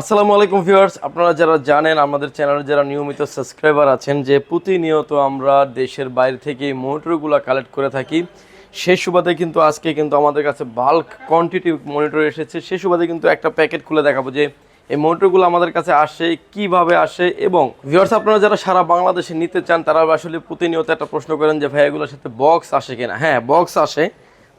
আসসালামু আলাইকুম ভিউয়ার্স, আপনারা যারা জানেন আমাদের চ্যানেলে যারা নিয়মিত সাবস্ক্রাইবার আছেন যে প্রতিনিয়ত আমরা দেশের বাইরে থেকে এই মনিটরগুলো কালেক্ট করে থাকি। সেই সুবাদে কিন্তু আজকে কিন্তু আমাদের কাছে বাল্ক কোয়ান্টিটি মনিটর এসেছে। সেই সুবাদে কিন্তু একটা প্যাকেট খুলে দেখাবো যে এই মনিটরগুলো আমাদের কাছে আসে, কিভাবে আসে। এবং ভিউয়ার্স, আপনারা যারা সারা বাংলাদেশে নিতে চান তারা আসলে প্রতিনিয়ত একটা প্রশ্ন করেন যে ভাই এগুলোর সাথে বক্স আসে কিনা। হ্যাঁ, বক্স আসে।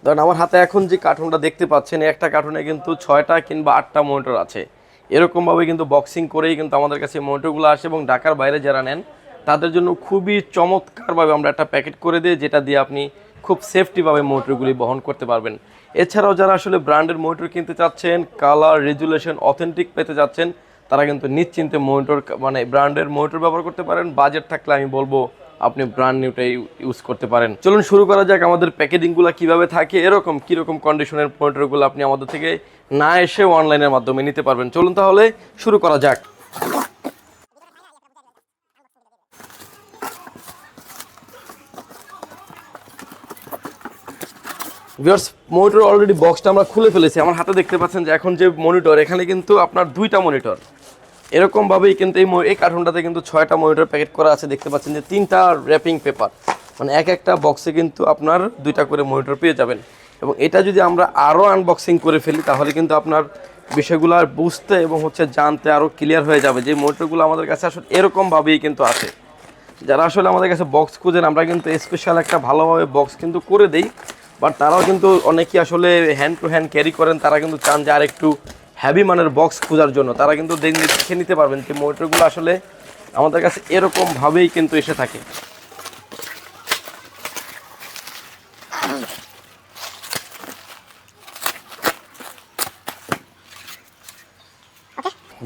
ধরেন আমার হাতে এখন যে কার্টুনটা দেখতে পাচ্ছেন, একটা কার্টুনে কিন্তু 6টা কিংবা 8টা মনিটর আছে। এরকমভাবে কিন্তু বক্সিং করেই কিন্তু আমাদের কাছে মনিটরগুলো আসে এবং ঢাকার বাইরে যারা নেন তাদের জন্য খুবই চমৎকারভাবে আমরা একটা প্যাকেট করে দিই, যেটা দিয়ে আপনি খুব সেফটিভাবে মনিটরগুলি বহন করতে পারবেন। এছাড়াও যারা আসলে ব্র্যান্ডের মনিটর কিনতে চাচ্ছেন, কালার রেজুলেশন অথেন্টিক পেতে যাচ্ছেন, তারা কিন্তু নিশ্চিন্তে মনিটর ব্র্যান্ডের মনিটর ব্যবহার করতে পারেন। বাজেট থাকলে আমি বলবো আপনি ব্র্যান্ড নিউটাই ইউজ করতে পারেন। চলুন শুরু করা যাক আমাদের প্যাকেজিংগুলো কিভাবে থাকে, এরকম কীরকম কন্ডিশনের মনিটরগুলো আপনি আমাদের থেকে না এসে অনলাইনের মাধ্যমে নিতে পারবেন। চলুন তাহলে শুরু করা যাক। ভিউয়ার্স, মনিটর অলরেডি বক্সটা আমরা খুলে ফেলেছি। আমার হাতে দেখতে পাচ্ছেন যে এখন যে মনিটর, এখানে কিন্তু আপনার 2টা মনিটর। এরকমভাবেই কিন্তু এই কার্টুনটাতে কিন্তু 6টা মনিটর প্যাকেট করা আছে। দেখতে পাচ্ছেন যে 3টা র্যাপিং পেপার, মানে এক একটা বক্সে কিন্তু আপনার 2টা করে মনিটর পেয়ে যাবেন। এবং এটা যদি আমরা আরও আনবক্সিং করে ফেলি তাহলে কিন্তু আপনার বিষয়গুলো আর বুঝতে এবং জানতে আরও ক্লিয়ার হয়ে যাবে যে মনিটরগুলো আমাদের কাছে আসলে এরকমভাবেই কিন্তু আসে। যারা আসলে আমাদের কাছে বক্স খুঁজেন, আমরা কিন্তু স্পেশাল একটা ভালোভাবে বক্স কিন্তু করে দেই। বাট তারাও কিন্তু অনেকেই আসলে হ্যান্ড টু হ্যান্ড ক্যারি করেন, তারা কিন্তু চান যে আর একটু হ্যাভি মানের বক্স খোঁজার জন্য। তারা কিন্তু দেখে নিতে পারবেন যে মনিটরগুলো আসলে আমাদের কাছে এরকমভাবেই কিন্তু এসে থাকে।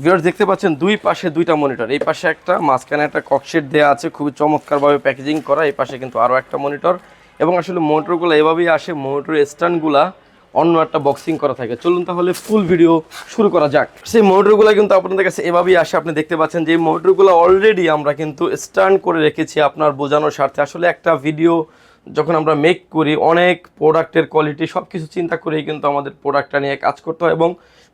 ভিউয়ার্স, দেখতে পাচ্ছেন দুই পাশে 2টা মনিটর, এই পাশে একটা, মাঝখানে একটা ককশেট দেওয়া আছে, খুবই চমৎকারভাবে প্যাকেজিং করা। এই পাশে কিন্তু আরও একটা মনিটর। এবং আসলে মনিটরগুলো এভাবেই আসে, মনিটরের স্ট্যান্ডগুলা অন্য একটা বক্সিং করা থাকে। চলুন তাহলে ফুল ভিডিও শুরু করা যাক। সেই মনিটরগুলো কিন্তু আপনাদের কাছে এভাবেই আসে। আপনি দেখতে পাচ্ছেন যে এই মনিটরগুলো অলরেডি আমরা কিন্তু স্ট্যান্ড করে রেখেছি আপনার বোঝানোর স্বার্থে। আসলে একটা ভিডিও যখন আমরা মেক করি, অনেক প্রোডাক্টের কোয়ালিটি সব কিছু চিন্তা করেই কিন্তু আমাদের প্রোডাক্টটা নিয়ে কাজ করতে হয় এবং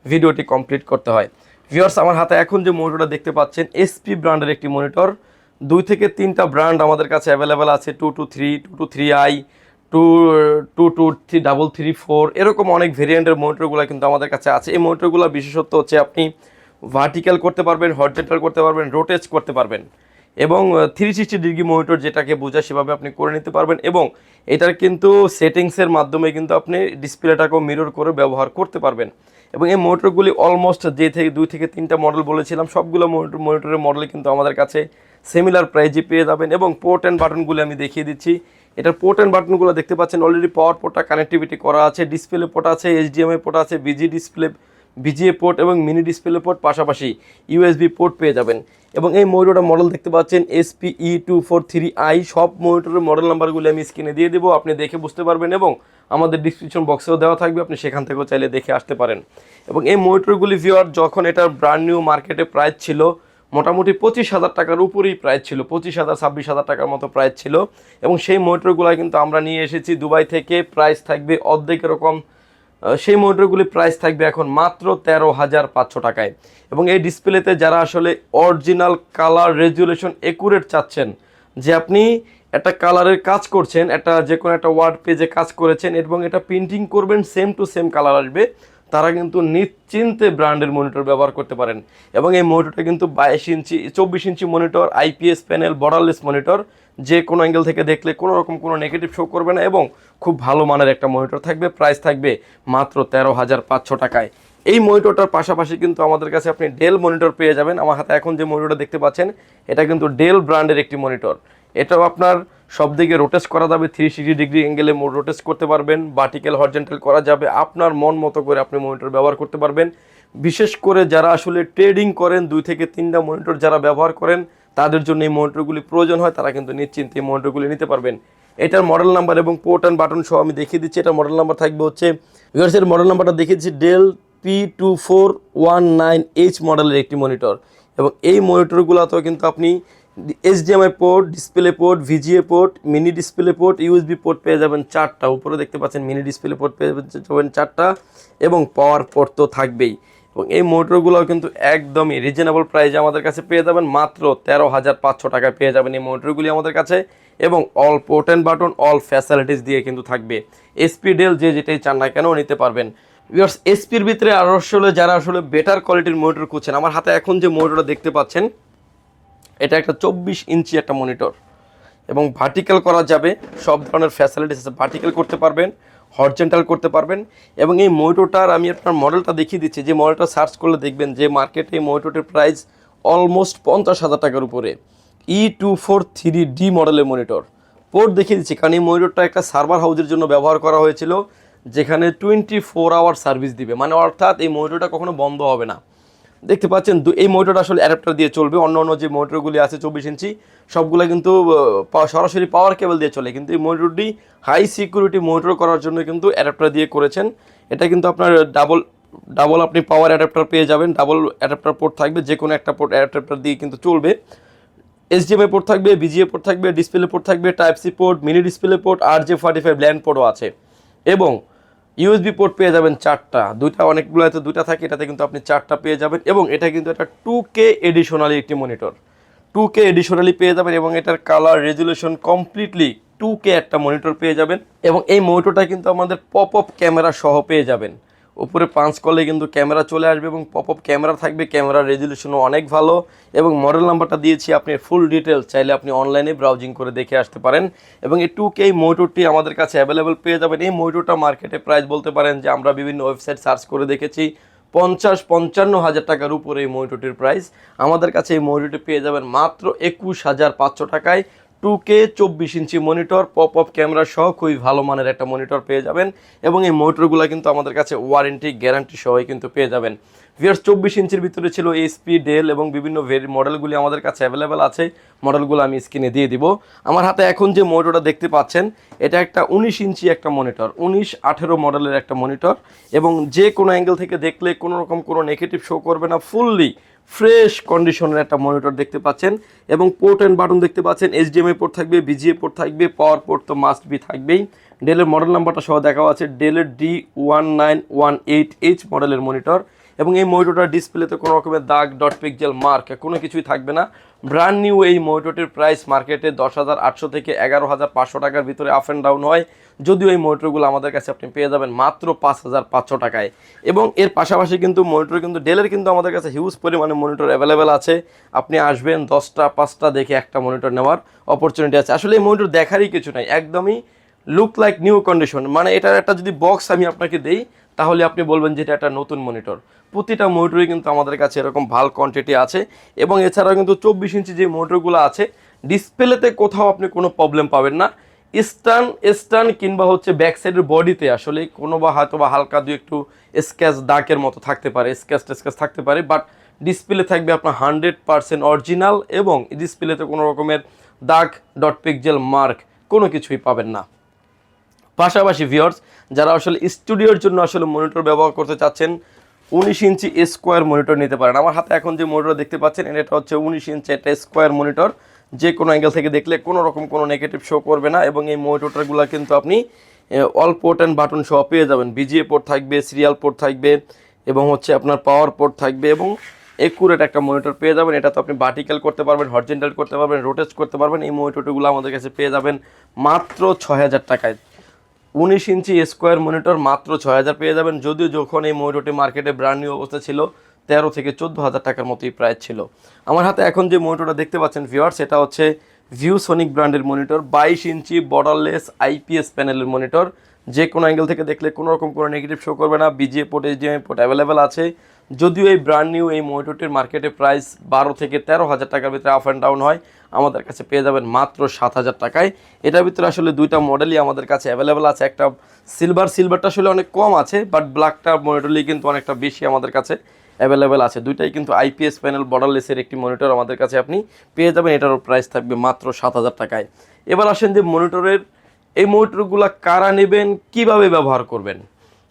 ভিডিওটি কমপ্লিট করতে হয়। ভিউয়ার্স, আমার হাতে এখন যে মনিটরটা দেখতে পাচ্ছেন এসপি ব্র্যান্ডের একটি মনিটর। 2 থেকে 3টা ব্র্যান্ড আমাদের কাছে অ্যাভেলেবেল আছে। 223, 223i, 22334, এরকম অনেক ভেরিয়েন্টের মনিটরগুলো কিন্তু আমাদের কাছে আছে। এই মনিটরগুলো বিশেষত্ব হচ্ছে আপনি ভার্টিক্যাল করতে পারবেন, হরিজন্টাল করতে পারবেন, রোটেট করতে পারবেন এবং 360 ডিগ্রি মনিটর যেটাকে বোঝায় সেভাবে আপনি করে নিতে পারবেন। এবং এটার কিন্তু সেটিংসের মাধ্যমে কিন্তু আপনি ডিসপ্লেটাকেও মিরর করে ব্যবহার করতে পারবেন। এবং এই মনিটরগুলি অলমোস্ট 2 থেকে 3টা মডেল বলেছিলাম, সবগুলো মনিটরের মডেল কিন্তু আমাদের কাছে সিমিলার প্রাইজে পেয়ে যাবেন। এবং পোর্ট অ্যান্ড বাটনগুলো আমি দেখিয়ে দিচ্ছি। এটার পোর্ট অ্যান্ড বাটনগুলো দেখতে পাচ্ছেন অলরেডি পাওয়ার পোর্টটা কানেক্টিভিটি করা আছে, ডিসপ্লে পোর্ট আছে, এইচডিএমআই পোর্ট আছে, বিজিএ পোর্ট এবং মিনি ডিসপ্লে পোর্ট, পাশাপাশি ইউএসবি পোর্ট পেয়ে যাবেন। এবং এই মনিটরটা মডেল দেখতে পাচ্ছেন SPE243i। সব মনিটরের মডেল নাম্বারগুলো আমি স্ক্রিনে দিয়ে দেবো, আপনি দেখে বুঝতে পারবেন এবং আমাদের ডিসক্রিপশন বক্সেও দেওয়া থাকবে, আপনি সেখান থেকেও চাইলে দেখে আসতে পারেন। এবং এই মনিটরগুলি ভিউয়ার যখন এটার ব্র্যান্ড নিউ মার্কেটে প্রাইস ছিল মোটামুটি 25,000 টাকার উপরেই প্রাইস ছিল, 25,000 26,000 টাকার মতো প্রাইস ছিল। এবং সেই মনিটরগুলো কিন্তু আমরা নিয়ে এসেছি দুবাই থেকে, প্রাইস থাকবে অর্ধেক এরকম। সেই মনিটরগুলি প্রাইস থাকবে এখন মাত্র 13,500 টাকায়। এবং এই ডিসপ্লেতে যারা আসলে অরিজিনাল কালার রেজুলেশন একুরেট চাচ্ছেন, যে আপনি একটা কালারের কাজ করছেন, একটা যে কোনো একটা ওয়ার্ড পেজে কাজ করেছেন এবং এটা প্রিন্টিং করবেন, সেম টু সেম কালার আসবে, তারা কিন্তু নিশ্চিন্তে ব্র্যান্ডের মনিটর ব্যবহার করতে পারেন। এবং এই মনিটরটা কিন্তু 24 ইঞ্চি monitor, IPS panel, borderless monitor, যে কোনো অ্যাঙ্গেল থেকে দেখলে কোনো রকম কোনো নেগেটিভ শো করবে না এবং খুব ভালো মানের একটা মনিটর থাকবে। প্রাইস থাকবে মাত্র 13,500 টাকায়। এই মনিটরটার পাশাপাশি কিন্তু আমাদের কাছে আপনি ডেল মনিটর পেয়ে যাবেন। আমার হাতে এখন যে মনিটরটা দেখতে পাচ্ছেন এটা কিন্তু ডেল ব্র্যান্ডের একটি মনিটর। এটাও আপনার সব দিকে রোটেট করা যাবে, 360 ডিগ্রি অ্যাঙ্গেলে রোটেট করতে পারবেন, ভার্টিক্যাল হরিজন্টাল করা যাবে, আপনার মন মতো করে আপনি মনিটর ব্যবহার করতে পারবেন। বিশেষ করে যারা আসলে ট্রেডিং করেন, 2 থেকে 3টা মনিটর যারা ব্যবহার করেন, তাদের জন্য এই মনিটরগুলি প্রয়োজন হয়, তারা কিন্তু নিশ্চিন্তে এই মনিটরগুলি নিতে পারবেন। এটার মডেল নাম্বার এবং পোর্ট অ্যান্ড বাটন সহ আমি দেখিয়ে দিচ্ছি। এটার মডেল নাম্বার থাকবে হচ্ছে, ভিউয়ার্সের মডেল নাম্বারটা দেখিয়ে দিচ্ছি, ডেল P2419H মডেলের একটি মনিটর। এবং এই মনিটরগুলোতেও কিন্তু আপনি HDMI port, display port, VGA port, mini display port, USB port পেয়ে যাবেন 4টা। উপরে দেখতে পাচ্ছেন মিনি ডিসপ্লে পোর্ট পেয়ে যাবেন 4টা এবং পাওয়ার পোর্ট তো থাকবেই। এবং এই মোটরগুলোও কিন্তু একদমই রিজনেবল প্রাইসে আমাদের কাছে পেয়ে যাবেন, মাত্র 13,500 টাকায় পেয়ে যাবেন এই মোটরগুলি আমাদের কাছে। এবং all port and button, all facilities দিয়ে কিন্তু থাকবে। এসপি ডেল যে যেটাই চান না কেন নিতে পারবেন। ভিউয়ার্স, এসপির ভিতরে আরও আসলে যারা আসলে বেটার কোয়ালিটির মনিটর খুঁজছেন, আমার হাতে এখন যে মনিটরটা দেখতে পাচ্ছেন এটা একটা 24 ইঞ্চি একটা মনিটর, এবং ভার্টিক্যাল করা যাবে, সব ধরনের ফ্যাসিলিটিস আছে, ভার্টিক্যাল করতে পারবেন, হরিজন্টাল করতে পারবেন। এবং এই মনিটরটার আমি আপনার মডেলটা দেখিয়ে দিচ্ছি, যে মডেলটা সার্চ করলে দেখবেন যে মার্কেটে এই মনিটরটির প্রাইস অলমোস্ট 50,000 টাকার উপরে। E243D মডেলের মনিটর। পোর্ট দেখিয়ে দিচ্ছি, কারণ এই মনিটরটা একটা সার্ভার হাউসের জন্য ব্যবহার করা হয়েছিল, যেখানে 24 আওয়ার সার্ভিস দিবে, মানে অর্থাৎ এই মনিটরটা কখনো বন্ধ হবে না। দেখতে পাচ্ছেন এই মোটরটা আসলে অ্যাডাপ্টার দিয়ে চলবে, অন্য অন্য যে মোটরগুলি আছে 24 ইঞ্চি সবগুলো কিন্তু সরাসরি পাওয়ার কেবল দিয়ে চলে, কিন্তু এই মোটরটি হাই সিকিউরিটি মোটর করার জন্য কিন্তু অ্যাডাপ্টার দিয়ে করেছেন। এটা কিন্তু আপনার ডাবল আপনি পাওয়ার অ্যাডাপ্টার পেয়ে যাবেন, ডাবল অ্যাডাপ্টার পোর্ট থাকবে, যে কোনো একটা পোর্ট অ্যাডাপ্টার দিয়ে কিন্তু চলবে। HDMI পোর্ট থাকবে, VGA পোর্ট থাকবে, ডিসপ্লে পোর্ট থাকবে, type C port, mini display port, RJ45 land পোর্টও আছে। এবং ইউএসবি পোর্ট পেয়ে যাবেন 4টা, দুইটা অনেকগুলোতে দুইটা থাকে, এটাতে কিন্তু আপনি 4টা পেয়ে যাবেন। এবং এটা কিন্তু একটা 2K এডিশনালি একটি মনিটর, 2K এডিশনালি পেয়ে যাবেন, এবং এটার কালার রেজুলেশন কমপ্লিটলি 2K একটা মনিটর পেয়ে যাবেন। এবং এই মনিটরটা কিন্তু আমাদের পপ আপ ক্যামেরা সহ পেয়ে যাবেন, উপরে পাঁচ করলে কিন্তু ক্যামেরা চলে আসবে এবং পপ আপ ক্যামেরা থাকবে, ক্যামেরার রেজুলেশনও অনেক ভালো। এবং মডেল নাম্বারটা দিয়েছি, আপনি ফুল ডিটেলস চাইলে আপনি অনলাইনে ব্রাউজিং করে দেখে আসতে পারেন। এবং এই 2K মনিটরটি আমাদের কাছে অ্যাভেলেবেল পেয়ে যাবেন। এই মনিটরটা মার্কেটে প্রাইস বলতে পারেন যে আমরা বিভিন্ন ওয়েবসাইট সার্চ করে দেখেছি 50-55 হাজার টাকার উপরে এই মনিটরটির প্রাইস। আমাদের কাছে এই মনিটরটি পেয়ে যাবেন মাত্র 21,500 টাকায়। 2K 24 ইঞ্চি মনিটর, পপ আপ ক্যামেরা সহ খুবই ভালো মানের একটা মনিটর পেয়ে যাবেন। এবং এই মনিটরগুলো কিন্তু আমাদের কাছে ওয়ারেন্টি গ্যারান্টি সহই কিন্তু পেয়ে যাবেন। ভিউয়ার্স, 24 ইঞ্চির ভিতরে ছিল এইচপি, ডেল এবং বিভিন্ন মডেলগুলি আমাদের কাছে অ্যাভেলেবেল আছে। মডেলগুলো আমি স্ক্রিনে দিয়ে দিব। আমার হাতে এখন যে মনিটরটা দেখতে পাচ্ছেন এটা একটা 19 ইঞ্চি একটা মনিটর, 19-18 মডেলের একটা মনিটর। এবং যে কোনো অ্যাঙ্গেল থেকে দেখলে কোনো রকম কোনো নেগেটিভ শো করবে না, ফুললি ফ্রেশ কন্ডিশনের একটা মনিটর দেখতে পাচ্ছেন। এবং পোর্ট অ্যান্ড বাটন দেখতে পাচ্ছেন, HDMI পোর্ট থাকবে, VGA পোর্ট থাকবে, পাওয়ার পোর্ট তো মাস্ট বি থাকবেই। ডেলের মডেল নাম্বারটা সহ দেখাও আছে, ডেলের D1918H মডেলের মনিটর। এবং এই মনিটরটার ডিসপ্লেতে কোনো রকমের দাগ, ডট পিক্সেল মার্ক কোনো কিছুই থাকবে না। ব্র্যান্ড নিউ এই মনিটরটির প্রাইস মার্কেটে 10,800 থেকে 11,500 টাকার ভিতরে আপ অ্যান্ড ডাউন হয়, যদিও এই মনিটরগুলো আমাদের কাছে আপনি পেয়ে যাবেন মাত্র 5,500 টাকায়। এবং এর পাশাপাশি কিন্তু মনিটর কিন্তু ডেলের কিন্তু আমাদের কাছে হিউজ পরিমাণে মনিটর অ্যাভেলেবেল আছে। আপনি আসবেন 10টা 5টা দেখে একটা মনিটর নেওয়ার অপরচুনিটি আছে। আসলে এই মনিটর দেখারই কিছু নাই, একদমই লুক লাইক নিউ কন্ডিশন, মানে এটার একটা যদি বক্স আমি আপনাকে দেই তাহলে আপনি বলবেন যে এটা একটা নতুন মনিটর। প্রতিটা মনিটরই কিন্তু আমাদের কাছে এরকম ভালো কোয়ান্টিটি আছে। এবং এছাড়াও কিন্তু 24 ইঞ্চি যে মনিটরগুলো আছে ডিসপ্লেতে কোথাও আপনি কোনো প্রবলেম পাবেন না। স্টার্ন কিংবা হচ্ছে ব্যাক সাইডের বডিতে আসলে কোনো বা হয়তো বা হালকা দু একটু স্ক্যাচ দাগের মতো থাকতে পারে, স্ক্যাচ থাকতে পারে, বাট ডিসপ্লে থাকবে আপনার 100% অরিজিনাল। এবং ডিসপ্লেতে কোনো রকমের দাগ, ডট পিক্সেল মার্ক কোনো কিছুই পাবেন না। পাশাপাশি ভিউয়ার্স, যারা আসলে স্টুডিওর জন্য আসলে মনিটর ব্যবহার করতে চাচ্ছেন, 19 ইঞ্চি স্কোয়ার মনিটর নিতে পারেন। আমার হাতে এখন যে মনিটর দেখতে পাচ্ছেন এটা হচ্ছে 19 ইঞ্চি একটা স্কোয়ার মনিটর, যে কোনো অ্যাঙ্গেল থেকে দেখলে কোনো রকম কোনো নেগেটিভ শো করবে না। এবং এই মনিটরগুলো কিন্তু আপনি অল পোর্ট অ্যান্ড বাটন সহ পেয়ে যাবেন, VGA পোর্ট থাকবে, সিরিয়াল পোর্ট থাকবে, এবং হচ্ছে আপনার পাওয়ার পোর্ট থাকবে, এবং একুরেট একটা মনিটর পেয়ে যাবেন। এটা তো আপনি ভার্টিক্যাল করতে পারবেন, হরিজন্টাল করতে পারবেন, রোটেট করতে পারবেন। এই মনিটরগুলো আমাদের কাছে পেয়ে যাবেন মাত্র 6,000 টাকায়। 19 ইঞ্চি স্কোয়ার মনিটর মাত্র 6,000 পেয়ে যাবেন, যদিও যখন এই মনিটরটি মার্কেটে ব্র্যান্ড নিউ অবস্থা ছিল 13 থেকে 14,000 টাকার মতোই প্রাইস ছিল। আমার হাতে এখন যে মনিটরটা দেখতে পাচ্ছেন ভিউয়ার্স, এটা হচ্ছে ভিউসনিক ব্র্যান্ডের মনিটর, 22 ইঞ্চি বর্ডারলেস IPS প্যানেলের মনিটর। যে কোনো অ্যাঙ্গেল থেকে দেখলে কোনো রকম কোনো নেগেটিভ শো করবে না। VGA port, HDMI port available আছে। যদিও এই ব্র্যান্ড নিউ এই মনিটরটির মার্কেটে প্রাইস 12 থেকে 13,000 টাকার ভিতরে আপ অ্যান্ড ডাউন হয়, আমাদের কাছে পেয়ে যাবেন মাত্র 7,000 টাকায়। এটার ভিতরে আসলে দুইটা মডেলই আমাদের কাছে অ্যাভেলেবেল আছে। একটা সিলভারটা আসলে অনেক কম আছে, বাট ব্ল্যাকটা মনিটরলি কিন্তু অনেকটা বেশি আমাদের কাছে অ্যাভেলেবেল আছে। দুইটাই কিন্তু IPS প্যানেল বর্ডারলেসের একটি মনিটর আমাদের কাছে আপনি পেয়ে যাবেন। এটারও প্রাইস থাকবে মাত্র 7,000 টাকায়। এবার আসেন যে মনিটরের এই মনিটরগুলো কারা নেবেন, কিভাবে ব্যবহার করবেন।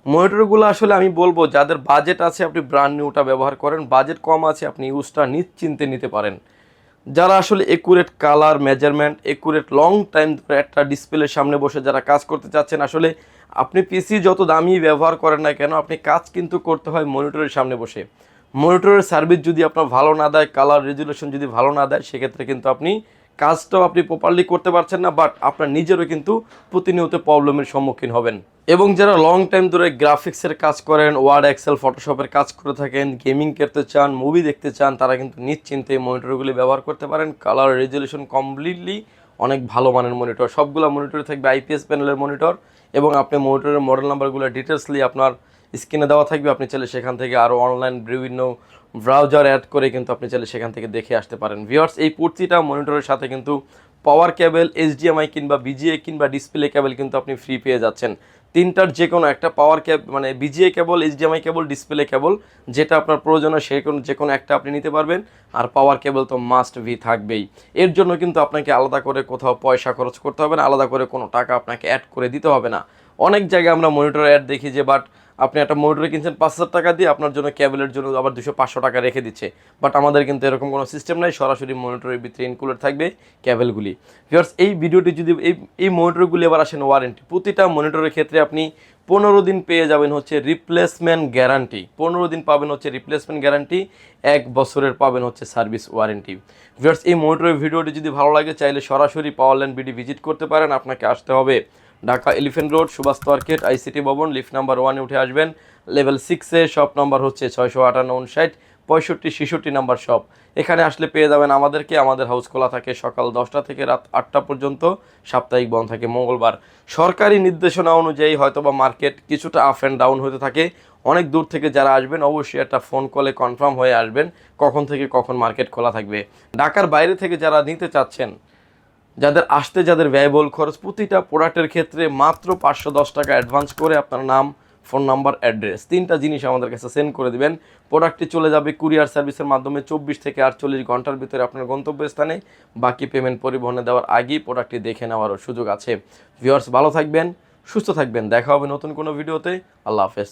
মনিটরগুলো আসলে আমি বলবো যাদের বাজেট আছে আপনি ব্র্যান্ড নিউটা ব্যবহার করেন, বাজেট কম আছে আপনি ইউজটা নিশ্চিন্তে নিতে পারেন। যারা আসলে accurate colour measurement, accurate long time ধরে একটা ডিসপ্লের সামনে বসে যারা কাজ করতে চাচ্ছেন, আসলে আপনি পিসি যত দামি ব্যবহার করেন না কেন, আপনি কাজ কিন্তু করতে হয় মনিটরের সামনে বসে। মনিটরের সার্ভিস যদি আপনার ভালো না দেয়, কালার রেজুলেশন যদি ভালো না দেয়, সেক্ষেত্রে কিন্তু আপনি কাজটাও আপনি প্রপারলি করতে পারছেন না, বাট আপনার নিজেরও কিন্তু প্রতিনিয়ত প্রবলেমের সম্মুখীন হবেন। এবং যারা লং টাইম ধরে গ্রাফিক্সের কাজ করেন, ওয়ার্ড, এক্সেল, ফটোশপের কাজ করে থাকেন, গেমিং করতে চান, মুভি দেখতে চান, তারা কিন্তু নিশ্চিন্তে এই মনিটরগুলি ব্যবহার করতে পারেন। কালার রেজুলেশন কমপ্লিটলি অনেক ভালো মানের মনিটর, সবগুলো মনিটরে থাকবে আইপিএস প্যানেলের মনিটর, এবং আপনি মনিটরের মডেল নাম্বারগুলো ডিটেলসলি আপনার স্ক্রিনে দেওয়া থাকবে। আপনি চাইলে সেখান থেকে আরও অনলাইন বিভিন্ন ব্রাউজার অ্যাড করে কিন্তু আপনি চাইলে সেখান থেকে দেখে আসতে পারেন। ভিউয়ার্স, এই প্রতিটা মনিটরের সাথে কিন্তু পাওয়ার কেবল, এইচডিএমআই কিংবা বিজিএ কিংবা ডিসপ্লে কেবল কিন্তু আপনি ফ্রি পেয়ে যাচ্ছেন। তিনটার যে কোনো একটা পাওয়ার মানে বিজিএ কেবল, এইচডিএমআই কেবল, ডিসপ্লে কেবল, যেটা আপনার প্রয়োজন হয় যে কোনো একটা আপনি নিতে পারবেন। আর পাওয়ার কেবল তো মাস্ট ভি থাকবেই। এর জন্য কিন্তু আপনাকে আলাদা করে কোথাও পয়সা খরচ করতে হবে না, আলাদা করে কোনো টাকা আপনাকে অ্যাড করে দিতে হবে না। অনেক জায়গায় আমরা মনিটর অ্যাড দেখি যে, বাট আপনি একটা মনিটরে কিনছেন 5,000 টাকা দিয়ে, আপনার জন্য কেবলের জন্য আবার 200-500 টাকা রেখে দিচ্ছে। বাট আমাদের কিন্তু এরকম কোনো সিস্টেম নাই, সরাসরি মনিটরের ভিতরে ইনক্লুড থাকবে কেবলগুলি। ভিউয়ার্স, এই ভিডিওটি যদি এই মনিটরগুলি আবার আসেন ওয়ারেন্টি, প্রতিটা মনিটরের ক্ষেত্রে আপনি 15 দিন পেয়ে যাবেন হচ্ছে রিপ্লেসমেন্ট গ্যারান্টি, 15 দিন পাবেন হচ্ছে রিপ্লেসমেন্ট গ্যারান্টি, 1 বছরের পাবেন হচ্ছে সার্ভিস ওয়ারেন্টি। ভিউয়ার্স, এই মনিটরের ভিডিওটি যদি ভালো লাগে, চাইলে সরাসরি পাওয়ারল্যান্ড বিডি ভিজিট করতে পারেন। আপনাকে আসতে হবে Dhaka elephant road, Subhash market, ICT Bhaban, lift number 1-এ উঠে আসবেন। লেভেল 6-এ, শপ নাম্বার হচ্ছে 658-59-65-66 নাম্বার শপ। এখানে আসলে পেয়ে যাবেন আমাদেরকে। আমাদের হাউস খোলা থাকে সকাল 10টা থেকে রাত 8টা পর্যন্ত, সাপ্তাহিক বন্ধ থাকে মঙ্গলবার। সরকারি নির্দেশনা অনুযায়ী হয়তোবা মার্কেট কিছুটা আপ অ্যান্ড ডাউন হতে থাকে। অনেক দূর থেকে যারা আসবেন, অবশ্যই একটা ফোন কলে কনফার্ম হয়ে আসবেন কখন থেকে কখন মার্কেট খোলা থাকবে। ঢাকার বাইরে থেকে যারা নিতে চাচ্ছেন, যাদের ব্যয়বহুল খরচ, প্রতিটা প্রোডাক্টের ক্ষেত্রে মাত্র 510 টাকা অ্যাডভান্স করে আপনার নাম, ফোন নাম্বার, অ্যাড্রেস, 3টা জিনিস আমাদের কাছে সেন্ড করে দিবেন। প্রোডাক্টটি চলে যাবে কুরিয়ার সার্ভিসের মাধ্যমে 24 থেকে 48 ঘন্টার ভিতরে আপনার গন্তব্যস্থানে। বাকি পেমেন্ট পরিবহনে দেওয়ার আগেই প্রোডাক্টটি দেখে নেওয়ারও সুযোগ আছে। ভিউয়ার্স, ভালো থাকবেন, সুস্থ থাকবেন, দেখা হবে নতুন কোনো ভিডিওতে। আল্লাহ হাফেজ।